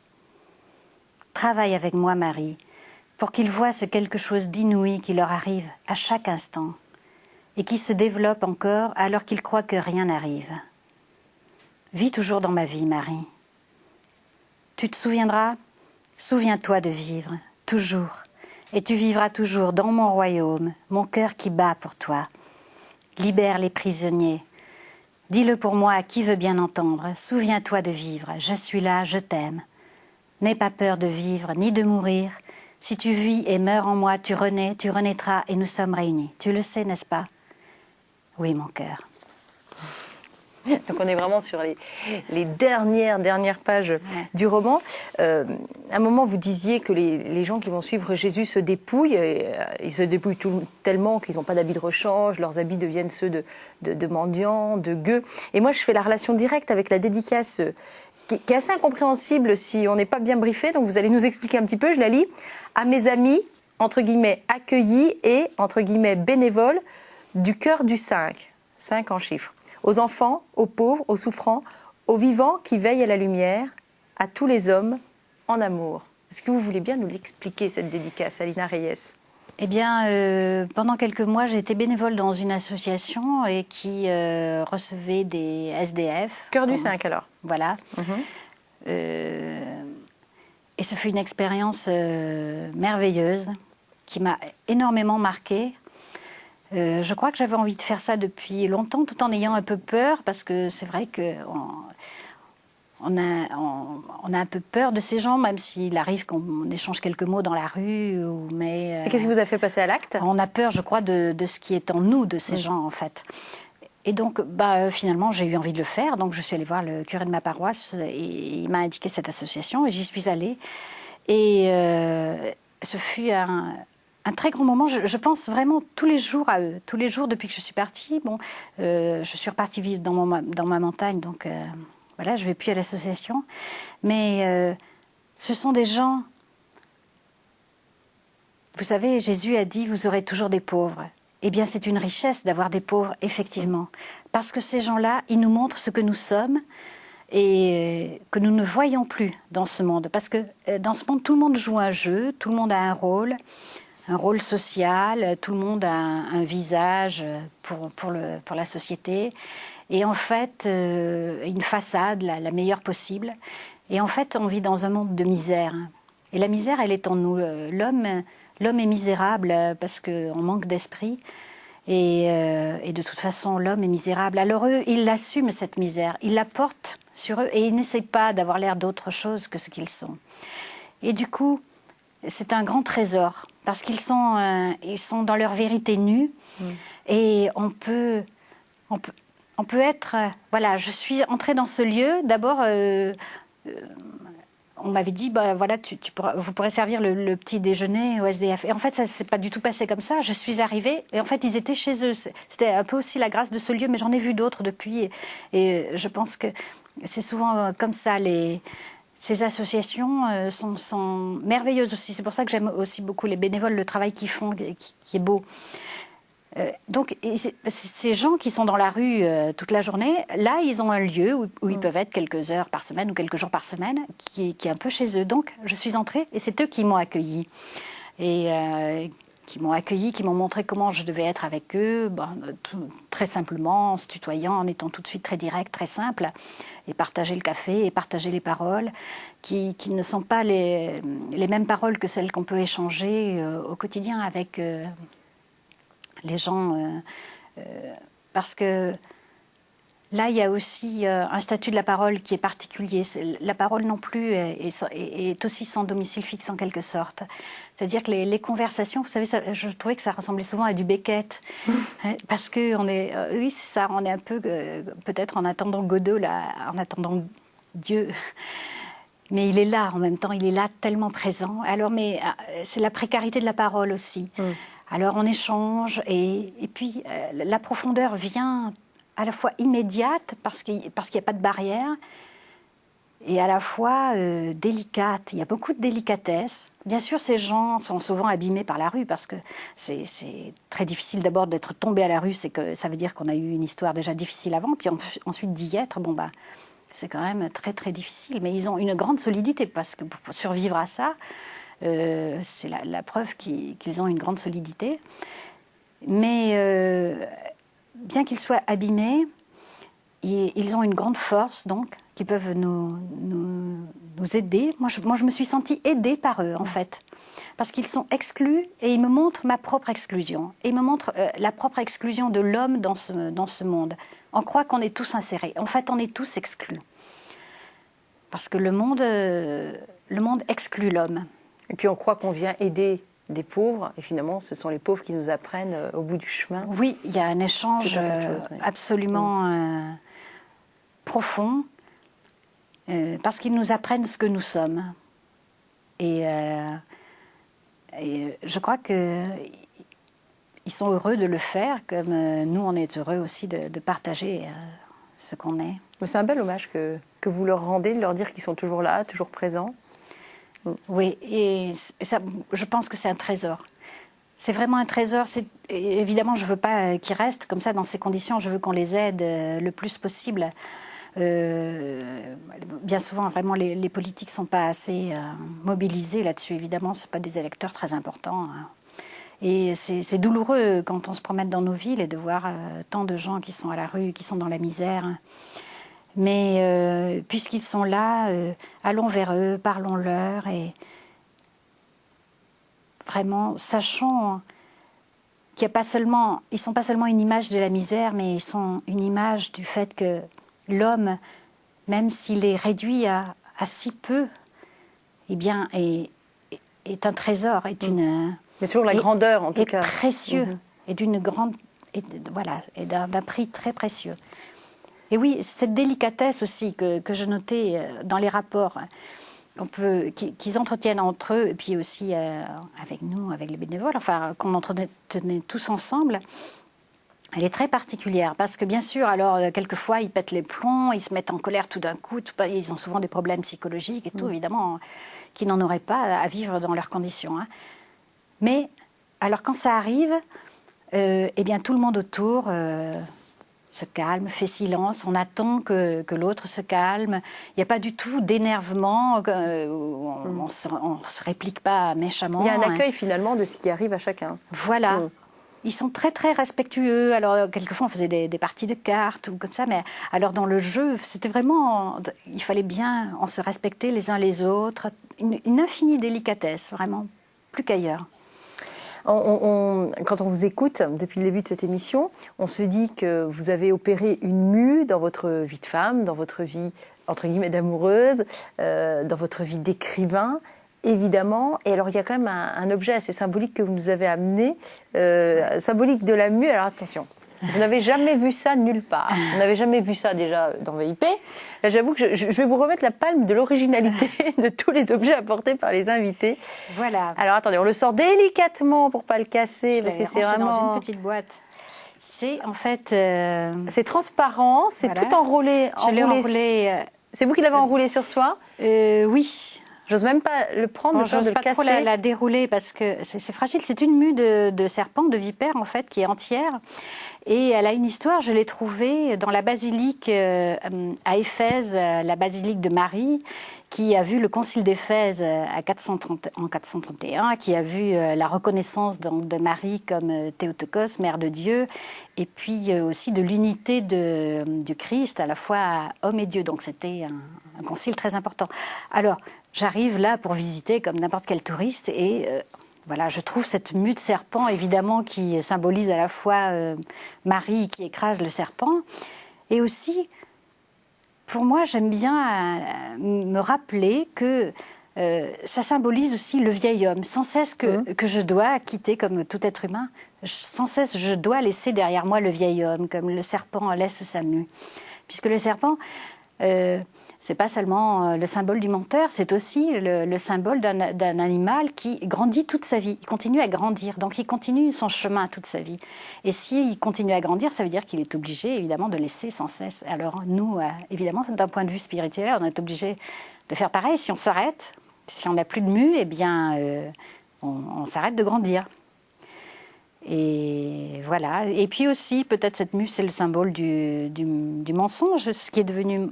Travaille avec moi, Marie, pour qu'ils voient ce quelque chose d'inouï qui leur arrive à chaque instant et qui se développe encore alors qu'ils croient que rien n'arrive. Vis toujours dans ma vie, Marie. Tu te souviendras? Souviens-toi de vivre, toujours, et tu vivras toujours dans mon royaume, mon cœur qui bat pour toi. Libère les prisonniers. Dis-le pour moi à qui veut bien entendre. Souviens-toi de vivre. Je suis là, je t'aime. N'aie pas peur de vivre ni de mourir. Si tu vis et meurs en moi, tu renais, tu renaîtras et nous sommes réunis. Tu le sais, n'est-ce pas? Oui, mon cœur. Donc on est vraiment sur les dernières pages du roman. À un moment, vous disiez que les gens qui vont suivre Jésus se dépouillent. Ils se dépouillent tellement qu'ils n'ont pas d'habits de rechange. Leurs habits deviennent ceux de mendiants, de gueux. Et moi, je fais la relation directe avec la dédicace qui est assez incompréhensible si on n'est pas bien briefé. Donc vous allez nous expliquer un petit peu. Je la lis. À mes amis, entre guillemets, accueillis et, entre guillemets, bénévoles du cœur du 5. 5 en chiffres. Aux enfants, aux pauvres, aux souffrants, aux vivants qui veillent à la lumière, à tous les hommes en amour. Est-ce que vous voulez bien nous l'expliquer, cette dédicace, Alina Reyes? Eh bien, pendant quelques mois, j'ai été bénévole dans une association et qui recevait des SDF. Cœur du 5, alors. Voilà. Et ce fut une expérience merveilleuse qui m'a énormément marquée. Je crois que j'avais envie de faire ça depuis longtemps, tout en ayant un peu peur, parce que c'est vrai qu'on a un peu peur de ces gens, même s'il arrive qu'on échange quelques mots dans la rue. Et qu'est-ce qui vous a fait passer à l'acte? On a peur, je crois, de ce qui est en nous, de ces gens, en fait. Et donc, finalement, j'ai eu envie de le faire. Donc, je suis allée voir le curé de ma paroisse et il m'a indiqué cette association et j'y suis allée. Et ce fut un très grand moment. Je pense vraiment tous les jours à eux. Tous les jours depuis que je suis partie. Bon, je suis repartie vivre dans ma montagne, donc voilà, je ne vais plus à l'association. Mais ce sont des gens... Vous savez, Jésus a dit « Vous aurez toujours des pauvres ». Eh bien, c'est une richesse d'avoir des pauvres, effectivement. Parce que ces gens-là, ils nous montrent ce que nous sommes et que nous ne voyons plus dans ce monde. Parce que dans ce monde, tout le monde joue un jeu, tout le monde a un rôle social, tout le monde a un visage pour la société. Et en fait, une façade, la meilleure possible. Et en fait, on vit dans un monde de misère. Et la misère, elle est en nous. L'homme est misérable parce qu'on manque d'esprit. Et de toute façon, l'homme est misérable. Alors eux, ils l'assument, cette misère. Ils la portent sur eux et ils n'essaient pas d'avoir l'air d'autre chose que ce qu'ils sont. Et du coup, c'est un grand trésor parce qu'ils sont dans leur vérité nue. Et on peut être... voilà, je suis entrée dans ce lieu. D'abord... on m'avait dit, voilà, vous pourrez servir le petit déjeuner au SDF. Et en fait, ça ne s'est pas du tout passé comme ça. Je suis arrivée et en fait, ils étaient chez eux. C'était un peu aussi la grâce de ce lieu, mais j'en ai vu d'autres depuis. Et je pense que c'est souvent comme ça. Ces associations sont merveilleuses aussi. C'est pour ça que j'aime aussi beaucoup les bénévoles, le travail qu'ils font, qui est beau. Donc, ces gens qui sont dans la rue toute la journée, là, ils ont un lieu où ils peuvent être quelques heures par semaine ou quelques jours par semaine, qui est un peu chez eux. Donc, je suis entrée et c'est eux qui m'ont accueillie. Et qui m'ont montré comment je devais être avec eux, très simplement, en se tutoyant, en étant tout de suite très direct, très simple, et partager le café, et partager les paroles, qui ne sont pas les mêmes paroles que celles qu'on peut échanger au quotidien avec... les gens, parce que là, il y a aussi un statut de la parole qui est particulier. La parole non plus est aussi sans domicile fixe en quelque sorte. C'est-à-dire que les conversations, vous savez, je trouvais que ça ressemblait souvent à du Beckett, parce que oui, c'est ça, on est un peu peut-être en attendant Godot, là, en attendant Dieu. Mais il est là en même temps, il est là tellement présent. Alors, mais c'est la précarité de la parole aussi. Alors on échange et puis la profondeur vient à la fois immédiate parce qu'il n'y a pas de barrière et à la fois délicate. Il y a beaucoup de délicatesse. Bien sûr, ces gens sont souvent abîmés par la rue parce que c'est très difficile d'abord d'être tombé à la rue. C'est que ça veut dire qu'on a eu une histoire déjà difficile avant. Puis ensuite d'y être, c'est quand même très très difficile. Mais ils ont une grande solidité parce que pour survivre à ça, c'est la preuve qu'ils ont une grande solidité. Mais bien qu'ils soient abîmés, ils ont une grande force, donc, qui peuvent nous nous aider. Moi, je me suis sentie aidée par eux, en fait. Parce qu'ils sont exclus et ils me montrent ma propre exclusion. Et ils me montrent la propre exclusion de l'homme dans ce monde. On croit qu'on est tous insérés. En fait, on est tous exclus. Parce que le monde exclut l'homme. Et puis on croit qu'on vient aider des pauvres, et finalement ce sont les pauvres qui nous apprennent au bout du chemin. Oui, il y a un échange absolument profond, parce qu'ils nous apprennent ce que nous sommes. Et je crois qu'ils sont heureux de le faire, comme nous on est heureux aussi de partager ce qu'on est. C'est un bel hommage que vous leur rendez, de leur dire qu'ils sont toujours là, toujours présents. Oui, et ça, je pense que c'est un trésor. C'est vraiment un trésor. Évidemment, je ne veux pas qu'ils restent comme ça dans ces conditions. Je veux qu'on les aide le plus possible. Bien souvent, vraiment, les politiques ne sont pas assez mobilisés là-dessus. Évidemment, ce ne sont pas des électeurs très importants. Et c'est douloureux quand on se promène dans nos villes et de voir tant de gens qui sont à la rue, qui sont dans la misère. Mais puisqu'ils sont là, allons vers eux, parlons-leur et vraiment sachons qu'il y a pas seulement, ils ne sont pas seulement une image de la misère, mais ils sont une image du fait que l'homme, même s'il est réduit à si peu, eh bien, est un trésor, est une... Il y a toujours la grandeur, en tout cas. Est précieux, et d'une grande... voilà, et d'un prix très précieux. Et oui, cette délicatesse aussi que je notais dans les rapports qu'ils entretiennent entre eux, et puis aussi avec nous, avec les bénévoles, enfin, qu'on entretenait tous ensemble, elle est très particulière. Parce que bien sûr, alors, quelquefois, ils pètent les plombs, ils se mettent en colère tout d'un coup, ils ont souvent des problèmes psychologiques et tout, évidemment, qui n'en auraient pas à vivre dans leurs conditions. Hein. Mais, alors, quand ça arrive, eh bien, tout le monde autour... se calme, fait silence, on attend que l'autre se calme. Il n'y a pas du tout d'énervement, on ne se réplique pas méchamment. Il y a un accueil finalement de ce qui arrive à chacun. Voilà. Ils sont très très respectueux. Alors quelquefois on faisait des parties de cartes ou comme ça, mais alors dans le jeu, c'était vraiment... Il fallait bien, on se respectait les uns les autres. Une infinie délicatesse, vraiment, plus qu'ailleurs. Quand on vous écoute depuis le début de cette émission, on se dit que vous avez opéré une mue dans votre vie de femme, dans votre vie entre guillemets d'amoureuse, dans votre vie d'écrivain, évidemment. Et alors il y a quand même un objet assez symbolique que vous nous avez amené, symbolique de la mue. Alors attention, vous n'avez jamais vu ça nulle part. Vous n'avez jamais vu ça déjà dans VIP. J'avoue que je vais vous remettre la palme de l'originalité de tous les objets apportés par les invités. Voilà. Alors attendez, on le sort délicatement pour pas le casser, parce que c'est vraiment dans une petite boîte. C'est en fait. C'est transparent, c'est voilà. tout enroulé. Je l'ai enroulé. C'est vous qui l'avez enroulé sur soi ? Oui. J'ose même pas le prendre, de j'ose le pas casser. trop la dérouler parce que c'est fragile. C'est une mue de serpent, de vipère en fait, qui est entière. Et elle a une histoire. Je l'ai trouvée dans la basilique à Éphèse, la basilique de Marie, qui a vu le concile d'Éphèse en 431, qui a vu la reconnaissance de Marie comme Théotokos, mère de Dieu, et puis aussi de l'unité du Christ, à la fois homme et Dieu. Donc c'était un concile très important. Alors, j'arrive là pour visiter comme n'importe quel touriste et voilà, je trouve cette mue de serpent, évidemment, qui symbolise à la fois Marie qui écrase le serpent et aussi... Pour moi, j'aime bien me rappeler que ça symbolise aussi le vieil homme. Sans cesse que je dois quitter comme tout être humain, sans cesse je dois laisser derrière moi le vieil homme, comme le serpent laisse sa mue. Puisque le serpent, c'est pas seulement le symbole du menteur, c'est aussi le symbole d'un animal qui grandit toute sa vie. Il continue à grandir, donc il continue son chemin toute sa vie. Et s'il continue à grandir, ça veut dire qu'il est obligé, évidemment, de laisser sans cesse. Alors nous, évidemment, d'un point de vue spirituel, on est obligé de faire pareil. Si on s'arrête, si on n'a plus de mue, eh bien, on s'arrête de grandir. Et voilà. Et puis aussi, peut-être cette mue, c'est le symbole du mensonge, ce qui est devenu...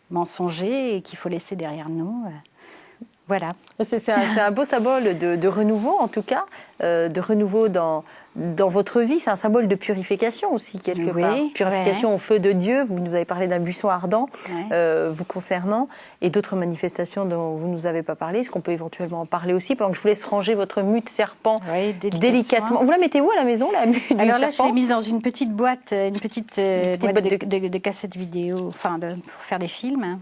mensonger et qu'il faut laisser derrière nous. Voilà. C'est un beau symbole de renouveau, en tout cas, de renouveau dans dans votre vie, c'est un symbole de purification aussi, quelque part. Purification au feu de Dieu. Vous nous avez parlé d'un buisson ardent vous concernant, et d'autres manifestations dont vous ne nous avez pas parlé. Est-ce qu'on peut éventuellement en parler aussi, pendant que je vous laisse ranger votre mue de serpent délicatement. Vous la mettez où à la maison, la mue du serpent? Alors là, je l'ai mise dans une petite boîte, boîte de cassettes vidéo, enfin, pour faire des films.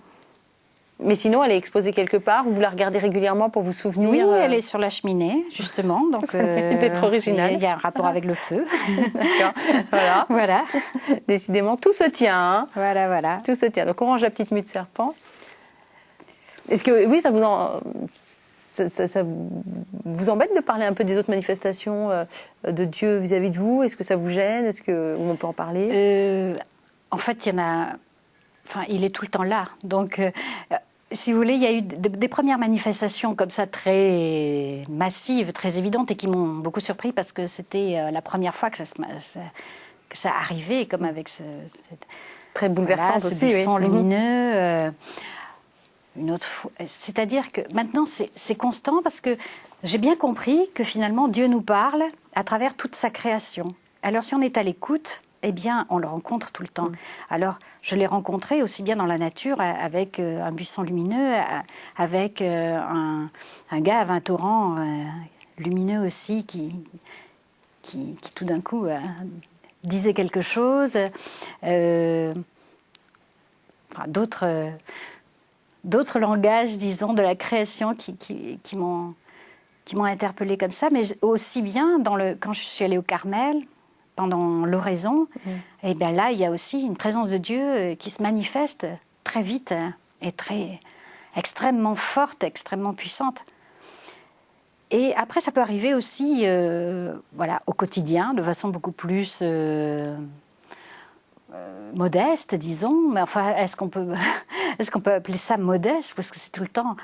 Mais sinon, elle est exposée quelque part, vous la regardez régulièrement pour vous souvenir? Oui, elle est sur la cheminée, justement. Donc, c'était trop original. Il y a un rapport avec le feu. D'accord. Voilà. Décidément, tout se tient. Hein. Voilà. Tout se tient. Donc, on range la petite mue de serpent. Est-ce que, oui, ça vous embête de parler un peu des autres manifestations de Dieu vis-à-vis de vous? Est-ce que ça vous gêne? Est-ce qu'on peut en parler? En fait, il y en a... Enfin, il est tout le temps là. Donc, si vous voulez, il y a eu des premières manifestations comme ça très massives, très évidentes et qui m'ont beaucoup surpris parce que c'était la première fois que ça arrivait, comme avec très bouleversant ce aussi, buisson lumineux. Une autre fois. C'est-à-dire que maintenant, c'est constant parce que j'ai bien compris que finalement, Dieu nous parle à travers toute sa création. Alors, si on est à l'écoute, eh bien, on le rencontre tout le temps. Alors, je l'ai rencontré aussi bien dans la nature avec un buisson lumineux, avec un gave, un torrent lumineux aussi qui tout d'un coup disait quelque chose. D'autres langages, disons, de la création qui m'ont interpellée comme ça, mais aussi bien quand je suis allée au Carmel, pendant l'oraison, et bien là, il y a aussi une présence de Dieu qui se manifeste très vite et extrêmement forte, extrêmement puissante. Et après, ça peut arriver aussi au quotidien, de façon beaucoup plus modeste, disons. Mais enfin, est-ce qu'on peut appeler ça modeste? Parce que c'est tout le temps...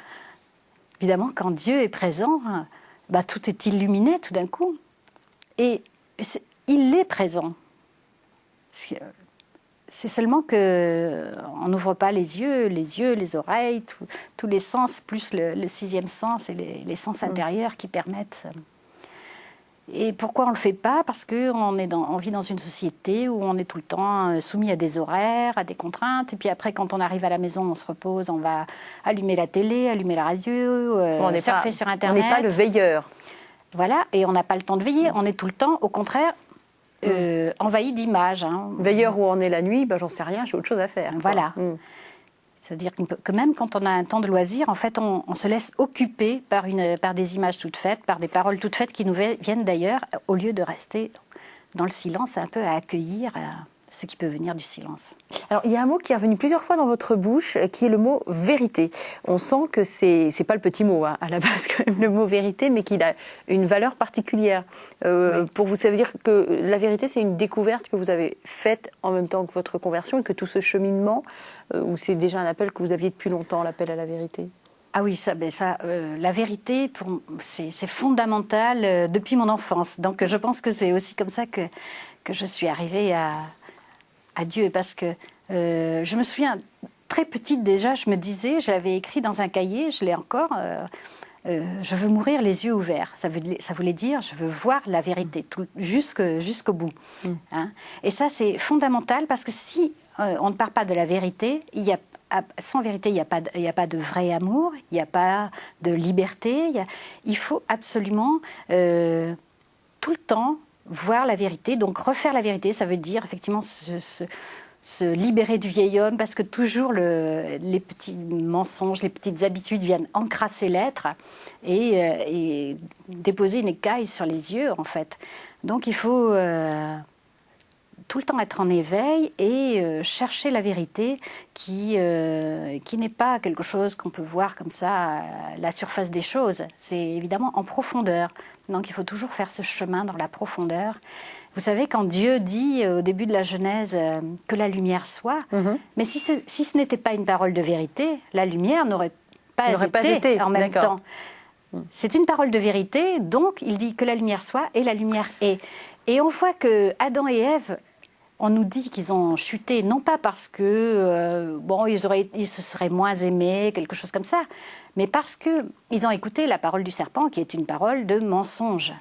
Évidemment, quand Dieu est présent, tout est illuminé tout d'un coup. Et il est présent. C'est seulement qu'on n'ouvre pas les yeux, les oreilles, tous les sens, plus le sixième sens et les sens intérieurs qui permettent. Et pourquoi on ne le fait pas? Parce qu'on vit dans une société où on est tout le temps soumis à des horaires, à des contraintes. Et puis après, quand on arrive à la maison, on se repose, on va allumer la télé, allumer la radio, surfer sur Internet. On n'est pas le veilleur. Voilà, et on n'a pas le temps de veiller. On est tout le temps, au contraire, envahi d'images. Hein. Veilleur où on est la nuit, j'en sais rien, j'ai autre chose à faire. Voilà. C'est-à-dire que même quand on a un temps de loisir, en fait, on se laisse occuper par des images toutes faites, par des paroles toutes faites qui nous viennent d'ailleurs, au lieu de rester dans le silence, un peu à accueillir ce qui peut venir du silence. Alors, il y a un mot qui est revenu plusieurs fois dans votre bouche, qui est le mot vérité. On sent que c'est pas le petit mot, hein, à la base, quand même, le mot vérité, mais qu'il a une valeur particulière. Pour vous, ça veut dire que la vérité, c'est une découverte que vous avez faite en même temps que votre conversion, et que tout ce cheminement, ou c'est déjà un appel que vous aviez depuis longtemps, l'appel à la vérité? Ah oui, la vérité, c'est fondamental depuis mon enfance. Donc, je pense que c'est aussi comme ça que je suis arrivée à Dieu, parce que je me souviens, très petite déjà, je me disais, j'avais écrit dans un cahier, je l'ai encore, je veux mourir les yeux ouverts. Ça voulait dire, je veux voir la vérité jusqu'au bout. Hein. Et ça, c'est fondamental, parce que si on ne part pas de la vérité, sans vérité, il n'y a pas de vrai amour, il n'y a pas de liberté. Il faut absolument tout le temps voir la vérité. Donc refaire la vérité, ça veut dire effectivement se libérer du vieil homme, parce que toujours les petits mensonges, les petites habitudes viennent encrasser l'être et déposer une écaille sur les yeux, en fait. Donc il faut tout le temps être en éveil et chercher la vérité qui n'est pas quelque chose qu'on peut voir comme ça à la surface des choses. C'est évidemment en profondeur. Donc il faut toujours faire ce chemin dans la profondeur. Vous savez, quand Dieu dit au début de la Genèse que la lumière soit, mais si ce n'était pas une parole de vérité, la lumière n'aurait pas été en même temps. C'est une parole de vérité, donc il dit que la lumière soit et la lumière est. Et on voit que Adam et Ève on nous dit qu'ils ont chuté, non pas parce que ils se seraient moins aimés, quelque chose comme ça, mais parce qu'ils ont écouté la parole du serpent, qui est une parole de mensonge.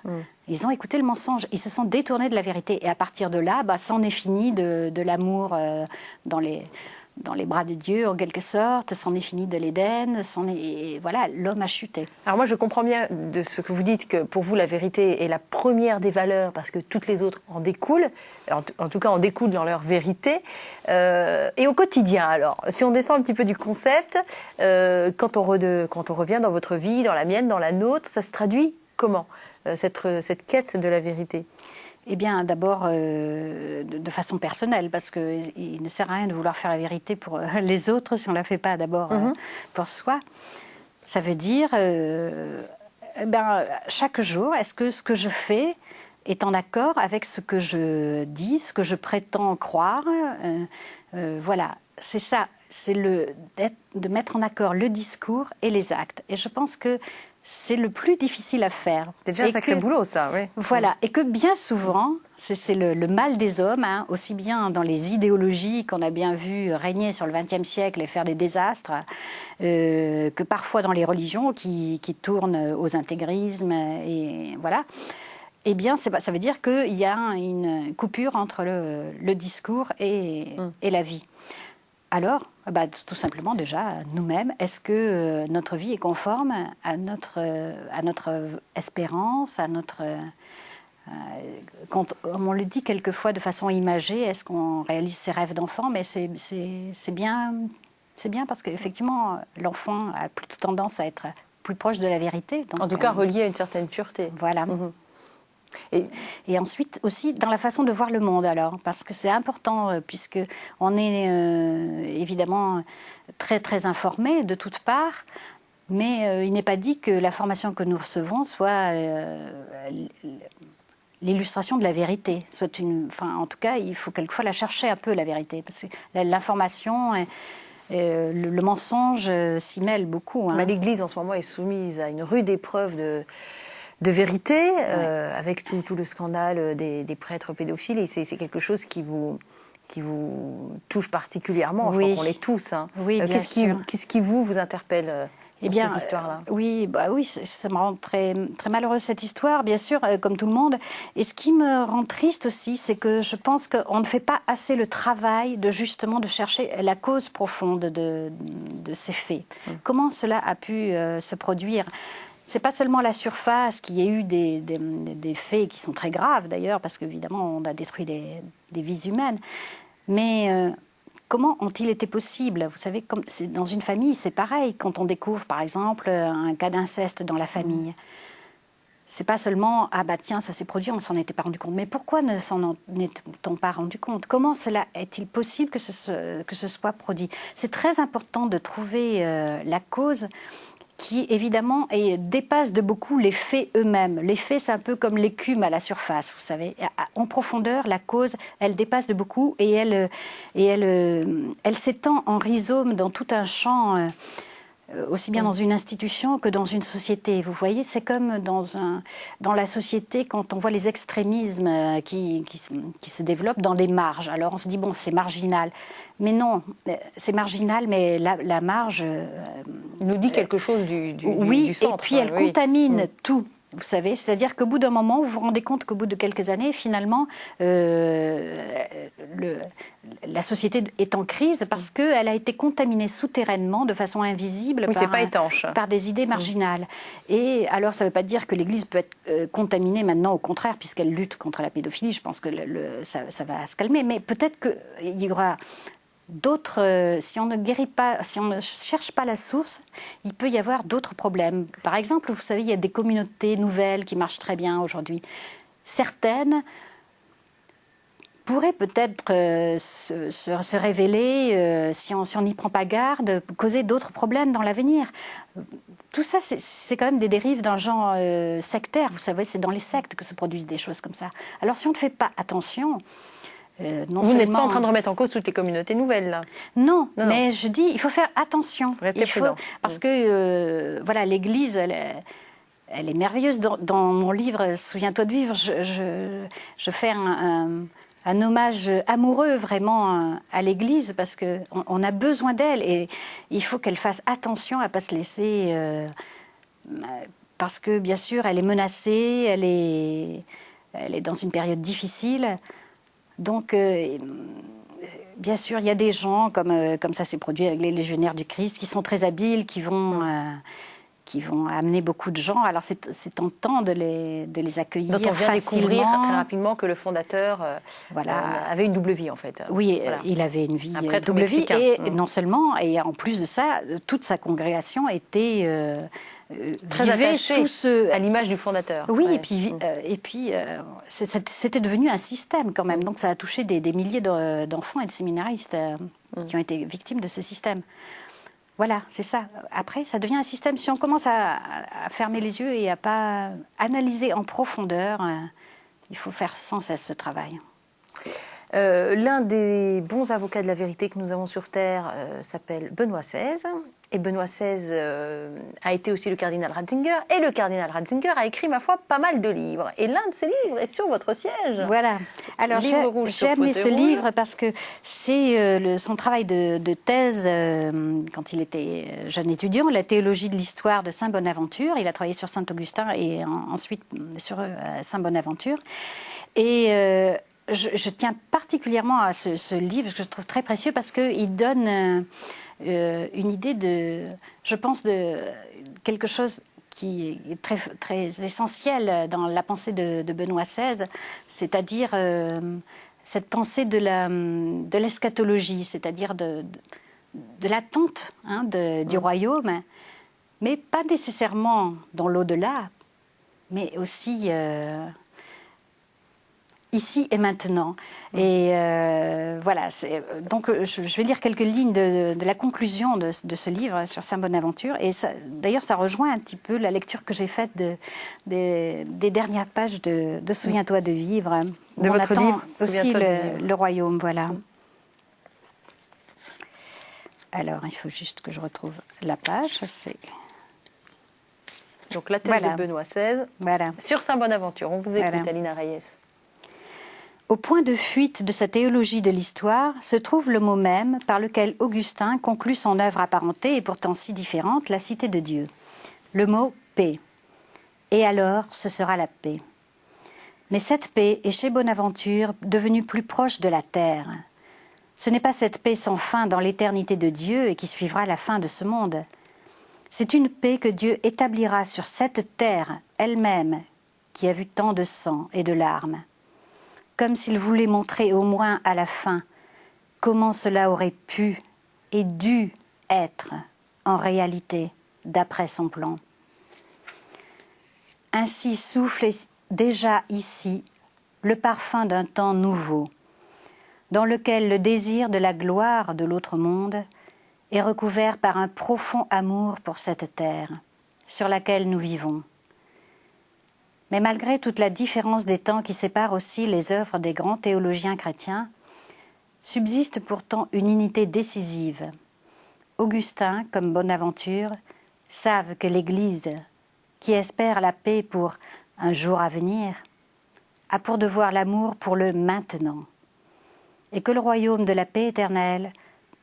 Ils ont écouté le mensonge, ils se sont détournés de la vérité. Et à partir de là, c'en est fini de l'amour dans les bras de Dieu, en quelque sorte, c'en est fini de l'Éden, voilà, l'homme a chuté. Alors moi, je comprends bien de ce que vous dites, que pour vous, la vérité est la première des valeurs, parce que toutes les autres en découlent, en tout cas en découlent dans leur vérité. Et au quotidien, alors, si on descend un petit peu du concept, quand on revient dans votre vie, dans la mienne, dans la nôtre, ça se traduit comment, cette quête de la vérité ? Eh bien, d'abord, de façon personnelle, parce qu'il ne sert à rien de vouloir faire la vérité pour les autres si on ne la fait pas d'abord pour soi. Ça veut dire, chaque jour, est-ce que ce que je fais est en accord avec ce que je dis, ce que je prétends croire voilà, c'est ça, c'est de mettre en accord le discours et les actes. Et je pense que c'est le plus difficile à faire. C'est déjà un sacré boulot, ça, oui. Voilà, et que bien souvent, c'est le mal des hommes, aussi bien dans les idéologies qu'on a bien vu régner sur le XXe siècle et faire des désastres, que parfois dans les religions qui tournent aux intégrismes, et voilà. Eh bien, ça veut dire qu'il y a une coupure entre le discours et la vie. Alors, tout simplement déjà, nous-mêmes, est-ce que notre vie est conforme à notre espérance, à notre... comme on le dit quelquefois de façon imagée, est-ce qu'on réalise ses rêves d'enfant? Mais c'est bien parce qu'effectivement, l'enfant a plutôt tendance à être plus proche de la vérité. Donc, en tout cas, relié à une certaine pureté. Voilà. Et ensuite aussi dans la façon de voir le monde, alors, parce que c'est important, puisque on est évidemment très très informé de toutes parts, mais il n'est pas dit que la formation que nous recevons soit l'illustration de la vérité. En tout cas, il faut quelquefois la chercher un peu, la vérité, parce que l'information le mensonge s'y mêle beaucoup. Mais l'Église en ce moment est soumise à une rude épreuve de vérité, avec tout le scandale des prêtres pédophiles, et c'est quelque chose qui vous touche particulièrement. Je crois qu'on l'est tous. Oui, bien sûr. Qu'est-ce qui vous interpelle dans ces histoires-là? Oui, ça me rend très, très malheureuse cette histoire, bien sûr, comme tout le monde. Et ce qui me rend triste aussi, c'est que je pense qu'on ne fait pas assez le travail de chercher la cause profonde de ces faits. Comment cela a pu se produire? C'est pas seulement la surface, qu'il y ait eu des faits qui sont très graves d'ailleurs, parce qu'évidemment on a détruit des vies humaines, mais comment ont-ils été possibles? Vous savez, dans une famille, c'est pareil. Quand on découvre par exemple un cas d'inceste dans la famille, c'est pas seulement « ah bah tiens, ça s'est produit, on ne s'en était pas rendu compte ». Mais pourquoi ne s'en est-on pas rendu compte? Comment cela est-il possible que ce soit produit? C'est très important de trouver la cause qui, évidemment, dépasse de beaucoup les faits eux-mêmes. Les faits, c'est un peu comme l'écume à la surface, vous savez. En profondeur, la cause, elle dépasse de beaucoup et elle s'étend en rhizome dans tout un champ, aussi bien dans une institution que dans une société. Vous voyez, c'est comme dans la société quand on voit les extrémismes qui se développent dans les marges. Alors on se dit, bon, c'est marginal. Mais non, c'est marginal, mais la marge... nous dit quelque chose du centre. Et puis elle contamine tout. Vous savez, c'est-à-dire qu'au bout d'un moment, vous vous rendez compte qu'au bout de quelques années, finalement, la société est en crise parce qu'elle a été contaminée souterrainement, de façon invisible, par des idées marginales. Et alors, ça ne veut pas dire que l'Église peut être contaminée maintenant, au contraire, puisqu'elle lutte contre la pédophilie. Je pense que ça va se calmer. Mais peut-être qu'il y aura... d'autres, si on ne guérit pas, si on ne cherche pas la source, il peut y avoir d'autres problèmes. Par exemple, vous savez, il y a des communautés nouvelles qui marchent très bien aujourd'hui. Certaines pourraient peut-être se révéler, si on n'y prend pas garde, causer d'autres problèmes dans l'avenir. Tout ça, c'est quand même des dérives d'un genre sectaire. Vous savez, c'est dans les sectes que se produisent des choses comme ça. Alors, si on ne fait pas attention... vous n'êtes pas en train de remettre en cause toutes les communautés nouvelles, là? Non, mais je dis, il faut faire attention. Restez prudent. Parce que, voilà, l'Église, elle est merveilleuse. Dans mon livre « Souviens-toi de vivre », je fais un hommage amoureux vraiment à l'Église, parce qu'on a besoin d'elle et il faut qu'elle fasse attention à ne pas se laisser... parce que bien sûr, elle est menacée, elle est dans une période difficile. Donc, bien sûr, il y a des gens, comme ça s'est produit avec les légionnaires du Christ, qui sont très habiles, qui vont amener beaucoup de gens. Alors, c'est tentant de les accueillir dont on vient facilement. Découvrir très rapidement que le fondateur avait une double vie, en fait. Oui, il avait une vie, double vie. Et non seulement, et en plus de ça, toute sa congrégation était... très attachée à l'image du fondateur. Oui, et puis c'était devenu un système quand même. Donc ça a touché des milliers d'enfants et de séminaristes qui ont été victimes de ce système. Voilà, c'est ça. Après, ça devient un système. Si on commence à fermer les yeux et à pas analyser en profondeur, il faut faire sans cesse ce travail. L'un des bons avocats de la vérité que nous avons sur Terre s'appelle Benoît XVI. Et Benoît XVI a été aussi le cardinal Ratzinger. Et le cardinal Ratzinger a écrit, ma foi, pas mal de livres. Et l'un de ces livres est sur votre siège. Voilà. Alors j'ai amené ce livre parce que c'est son travail de thèse quand il était jeune étudiant, la théologie de l'histoire de Saint Bonaventure. Il a travaillé sur Saint Augustin et ensuite sur Saint Bonaventure. Et... je tiens particulièrement à ce livre que je trouve très précieux parce qu'il donne une idée je pense, de quelque chose qui est très, très essentiel dans la pensée de Benoît XVI, c'est-à-dire cette pensée de l'eschatologie, c'est-à-dire de l'attente du royaume, mais pas nécessairement dans l'au-delà, mais aussi... ici et maintenant. Et voilà, donc je vais lire quelques lignes de la conclusion de ce livre sur Saint Bonaventure. Et d'ailleurs, ça rejoint un petit peu la lecture que j'ai faite des dernières pages de Souviens-toi de vivre. De votre livre, aussi le royaume, voilà. Alors, il faut juste que je retrouve la page. Donc la thèse de Benoît XVI sur Saint Bonaventure. On vous écoute, Alina Reyes. Au point de fuite de sa théologie de l'histoire se trouve le mot même par lequel Augustin conclut son œuvre apparentée et pourtant si différente, la Cité de Dieu. Le mot « paix ». Et alors, ce sera la paix. Mais cette paix est chez Bonaventure devenue plus proche de la terre. Ce n'est pas cette paix sans fin dans l'éternité de Dieu et qui suivra la fin de ce monde. C'est une paix que Dieu établira sur cette terre elle-même qui a vu tant de sang et de larmes. Comme s'il voulait montrer au moins à la fin comment cela aurait pu et dû être en réalité d'après son plan. Ainsi souffle déjà ici le parfum d'un temps nouveau, dans lequel le désir de la gloire de l'autre monde est recouvert par un profond amour pour cette terre sur laquelle nous vivons. Mais malgré toute la différence des temps qui séparent aussi les œuvres des grands théologiens chrétiens, subsiste pourtant une unité décisive. Augustin, comme Bonaventure, savent que l'Église, qui espère la paix pour un jour à venir, a pour devoir l'amour pour le maintenant, et que le royaume de la paix éternelle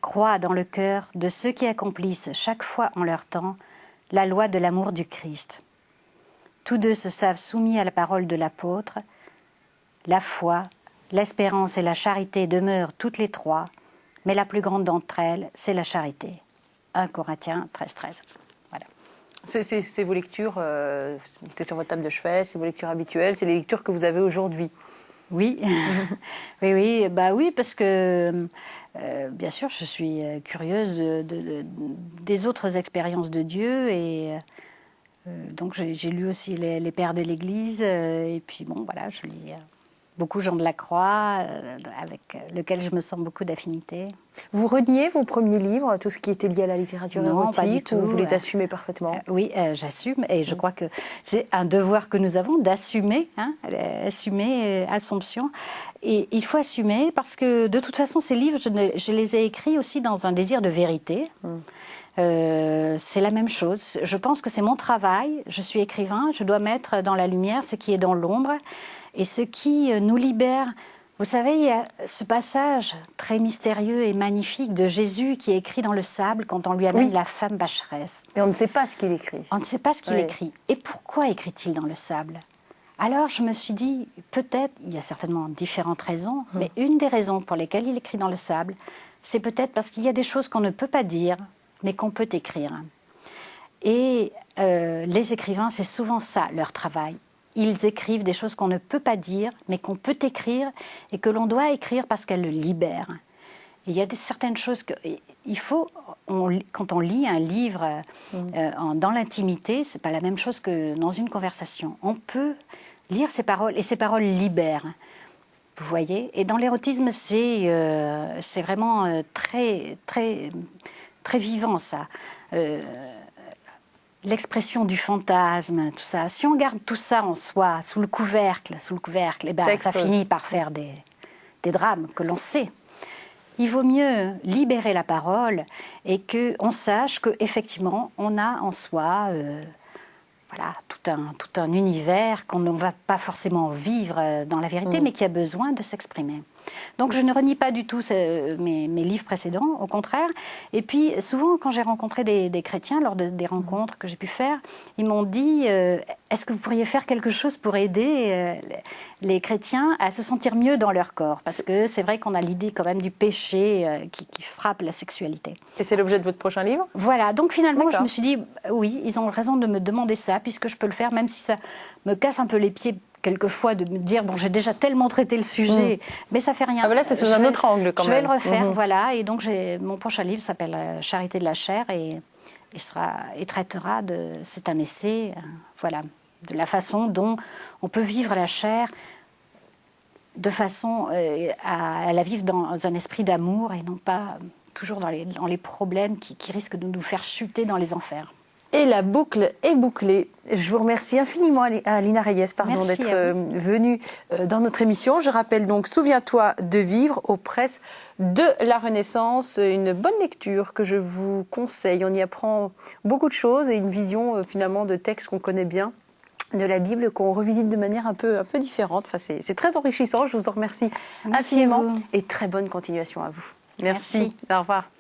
croît dans le cœur de ceux qui accomplissent chaque fois en leur temps la loi de l'amour du Christ. Tous deux se savent soumis à la parole de l'apôtre. La foi, l'espérance et la charité demeurent toutes les trois, mais la plus grande d'entre elles, c'est la charité. 1 Corinthiens 13. Voilà. C'est vos lectures, c'est sur votre table de chevet, c'est vos lectures habituelles, c'est les lectures que vous avez aujourd'hui. Oui, oui, parce que bien sûr, je suis curieuse des autres expériences de Dieu et donc j'ai lu aussi les Pères de l'Église et puis bon, voilà, je lis beaucoup Jean de la Croix, avec lequel je me sens beaucoup d'affinité. Vous reniez vos premiers livres, tout ce qui était lié à la littérature érotique, pas du tout. Ou vous les assumez parfaitement? Oui, j'assume, et je crois que c'est un devoir que nous avons d'assumer, assumer Assomption. Et il faut assumer parce que de toute façon, ces livres, je les ai écrits aussi dans un désir de vérité. C'est la même chose. Je pense que c'est mon travail. Je suis écrivain. Je dois mettre dans la lumière ce qui est dans l'ombre et ce qui nous libère Vous savez, il y a ce passage très mystérieux et magnifique de Jésus qui est écrit dans le sable quand on lui amène la femme pécheresse. Mais on ne sait pas ce qu'il écrit. On ne sait pas ce qu'il écrit. Et pourquoi écrit-il dans le sable? Alors je me suis dit, peut-être, il y a certainement différentes raisons, mais une des raisons pour lesquelles il écrit dans le sable, c'est peut-être parce qu'il y a des choses qu'on ne peut pas dire, mais qu'on peut écrire. Et les écrivains, c'est souvent ça, leur travail. Ils écrivent des choses qu'on ne peut pas dire, mais qu'on peut écrire et que l'on doit écrire parce qu'elles le libèrent. Et il y a certaines choses qu'il faut, quand on lit un livre dans l'intimité, ce n'est pas la même chose que dans une conversation. On peut lire ces paroles et ces paroles libèrent. Vous voyez? Et dans l'érotisme, c'est vraiment très, très, très vivant, ça. L'expression du fantasme, tout ça. Si on garde tout ça en soi, sous le couvercle, eh ben, ça finit par faire des drames que l'on sait. Il vaut mieux libérer la parole et qu'on sache qu'effectivement, on a en soi voilà, tout un univers qu'on ne va pas forcément vivre dans la vérité, mais qui a besoin de s'exprimer. Donc je ne renie pas du tout mes livres précédents, au contraire. Et puis souvent, quand j'ai rencontré des chrétiens, lors des rencontres que j'ai pu faire, ils m'ont dit est-ce que vous pourriez faire quelque chose pour aider les chrétiens à se sentir mieux dans leur corps? Parce que c'est vrai qu'on a l'idée quand même du péché qui frappe la sexualité. Et c'est l'objet de votre prochain livre? Voilà, donc finalement je me suis dit oui, ils ont raison de me demander ça, puisque je peux le faire, même si ça me casse un peu les pieds quelquefois de me dire, bon, j'ai déjà tellement traité le sujet, mais ça fait rien. Ah ben là, c'est sous un autre angle quand même. Je vais le refaire, voilà. Et donc, mon prochain livre s'appelle Charité de la chair et traitera c'est un essai, voilà, de la façon dont on peut vivre la chair de façon à la vivre dans un esprit d'amour et non pas toujours dans les problèmes qui risquent de nous faire chuter dans les enfers. Et la boucle est bouclée. Je vous remercie infiniment, Lina Reyes, d'être venue dans notre émission. Je rappelle donc Souviens-toi de vivre aux presses de la Renaissance. Une bonne lecture que je vous conseille. On y apprend beaucoup de choses et une vision finalement de textes qu'on connaît bien de la Bible, qu'on revisite de manière un peu différente. Enfin, c'est très enrichissant. Je vous en remercie infiniment et très bonne continuation à vous. Merci. Au revoir.